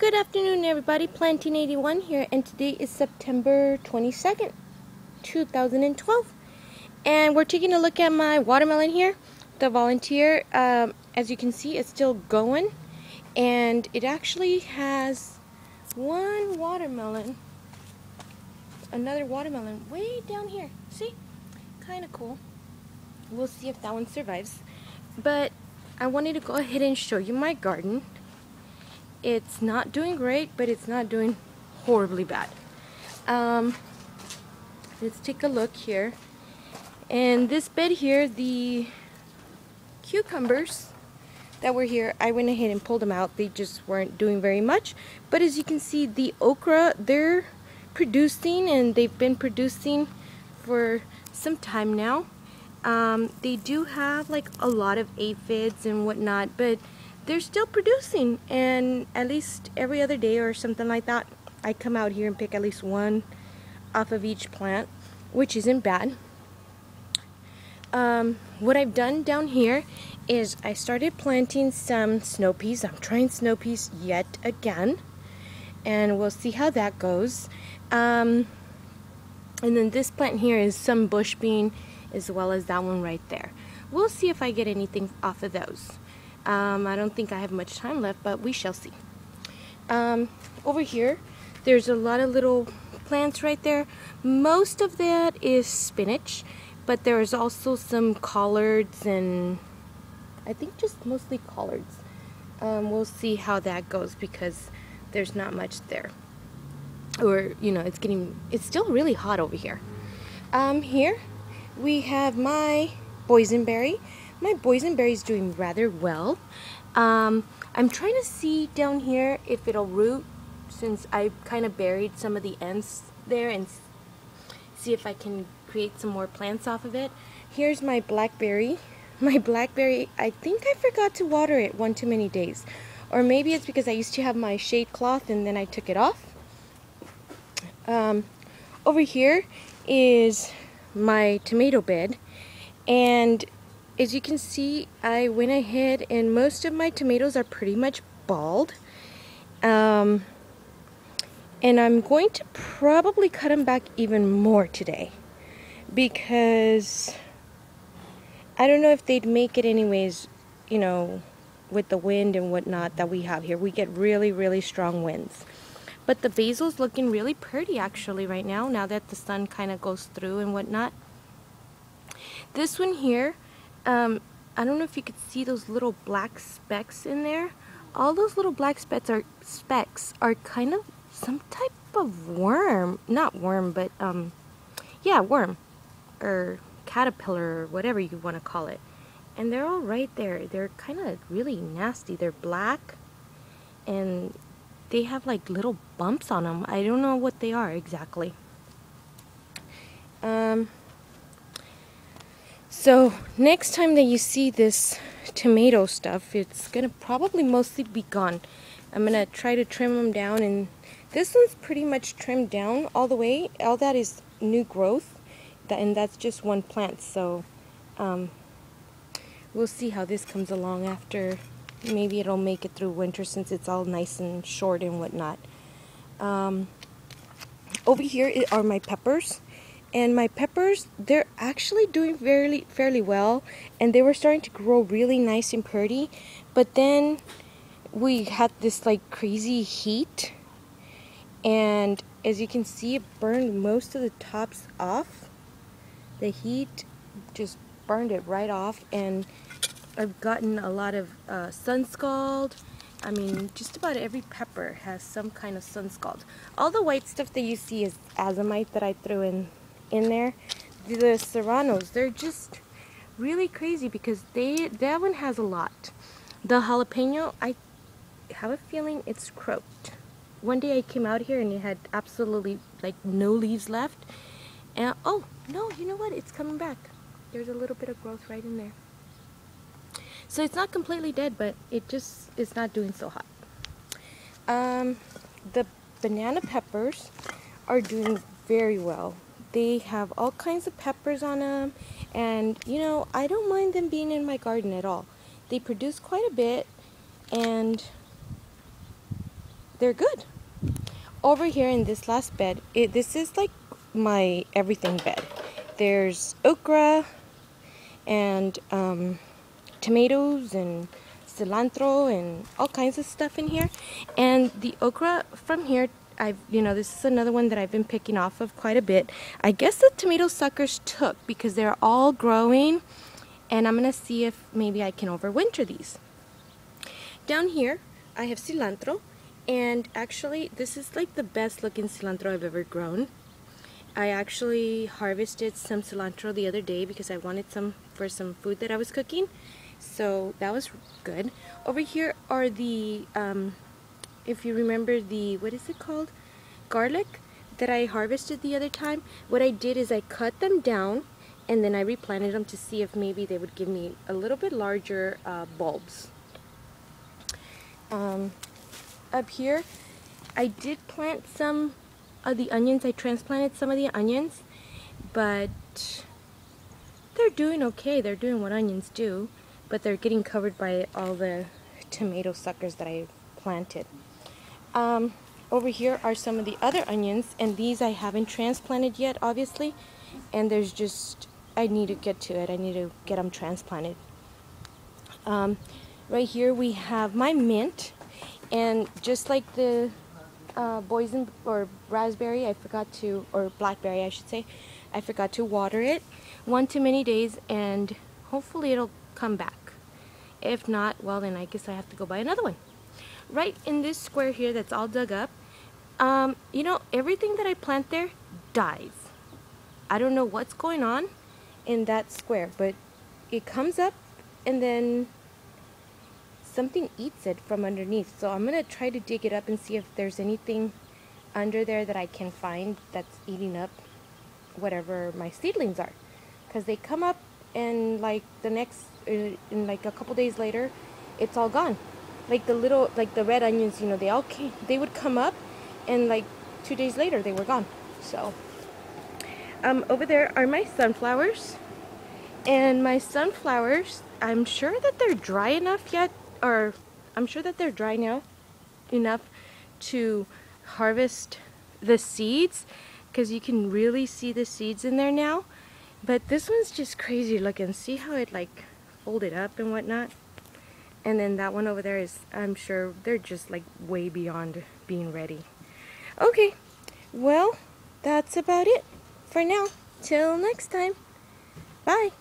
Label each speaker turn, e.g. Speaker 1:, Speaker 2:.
Speaker 1: Good afternoon, everybody. Planting81 here, and today is September 22nd, 2012. And we're taking a look at my watermelon here. The Volunteer, as you can see, it's still going. And it actually has one watermelon, another watermelon way down here. See? Kind of cool. We'll see if that one survives. But I wanted to go ahead and show you my garden. It's not doing great, but it's not doing horribly bad. Let's take a look here. And this bed here, the cucumbers that were here, I went ahead and pulled them out. They just weren't doing very much. But as you can see, the okra, they're producing, and they've been producing for some time now. They do have like a lot of aphids and whatnot, but they're still producing, and at least every other day or something like that, I come out here and pick at least one off of each plant, which isn't bad. What I've done down here is I started planting some snow peas. I'm trying snow peas yet again, and we'll see how that goes. And then this plant here is some bush bean, as well as that one right there. We'll see if I get anything off of those. I don't think I have much time left, but we shall see. Over here, there's a lot of little plants right there. Most of that is spinach, but there's also some collards, and I think just mostly collards. We'll see how that goes because there's not much there. Or, you know, it's still really hot over here. Here we have my boysenberry. My boysenberry is doing rather well. I'm trying to see down here if it'll root, since I kind of buried some of the ends there, and see if I can create some more plants off of it. Here's my blackberry. My blackberry, I think I forgot to water it one too many days. Or maybe it's because I used to have my shade cloth and then I took it off. Over here is my tomato bed, and as you can see, I went ahead and most of my tomatoes are pretty much bald. And I'm going to probably cut them back even more today, because I don't know if they'd make it anyways, you know, with the wind and whatnot that we have here. We get really, really strong winds. But the basil's looking really pretty actually right now that the sun kind of goes through and whatnot. This one here, I don't know if you could see those little black specks in there. All those little black specks are kind of some type of worm. Not worm, but yeah, worm or caterpillar or whatever you want to call it. And they're all right there. They're kind of really nasty. They're black, and they have like little bumps on them. I don't know what they are exactly. So next time that you see this tomato stuff, it's gonna probably mostly be gone. I'm gonna try to trim them down, and this one's pretty much trimmed down all the way. All that is new growth, and that's just one plant. So we'll see how this comes along after. Maybe it'll make it through winter since it's all nice and short and whatnot. Over here are my peppers. And my peppers, they're actually doing fairly well, and they were starting to grow really nice and pretty. But then we had this like crazy heat, and as you can see, it burned most of the tops off. The heat just burned it right off, and I've gotten a lot of sun scald. I mean, just about every pepper has some kind of sun scald. All the white stuff that you see is azomite that I threw in there. The serranos, they're just really crazy because that one has a lot. The jalapeno, I have a feeling it's croaked. One day I came out here and it had absolutely like no leaves left, and oh no, you know what, it's coming back. There's a little bit of growth right in there. So it's not completely dead, but it just is not doing so hot. The banana peppers are doing very well. They have all kinds of peppers on them, and you know, I don't mind them being in my garden at all. They produce quite a bit, and they're good. Over here in this last bed, this is like my everything bed. There's okra and tomatoes and cilantro and all kinds of stuff in here. And the okra from here, this is another one that I've been picking off of quite a bit. I guess the tomato suckers took because they're all growing, and I'm gonna see if maybe I can overwinter these. Down here, I have cilantro, and actually this is like the best looking cilantro I've ever grown. I actually harvested some cilantro the other day because I wanted some for some food that I was cooking, so that was good. Over here are the if you remember the, what is it called, garlic that I harvested the other time. What I did is I cut them down and then I replanted them to see if maybe they would give me a little bit larger bulbs. Up here I did plant some of the onions. I transplanted some of the onions, but they're doing okay. They're doing what onions do, but they're getting covered by all the tomato suckers that I planted. Over here are some of the other onions, and these I haven't transplanted yet, obviously, and there's just, I need to get to it. I need to get them transplanted. Right here we have my mint, and just like the or raspberry, I forgot to, or blackberry I should say, I forgot to water it 1 too many days, and hopefully it'll come back. If not, well then I guess I have to go buy another one. Right in this square here that's all dug up, everything that I plant there dies. I don't know what's going on in that square, but it comes up and then something eats it from underneath. So I'm gonna try to dig it up and see if there's anything under there that I can find that's eating up whatever my seedlings are, because they come up and like the next in like a couple days later it's all gone. Like the red onions, they would come up and like 2 days later they were gone. So over there are my sunflowers, and my sunflowers, I'm sure that they're dry enough yet, or I'm sure that they're dry now enough to harvest the seeds, because you can really see the seeds in there now. But this one's just crazy looking. See how it like folded up and whatnot? And then that one over there is, I'm sure they're just like way beyond being ready. Okay, well, that's about it for now. Till next time. Bye.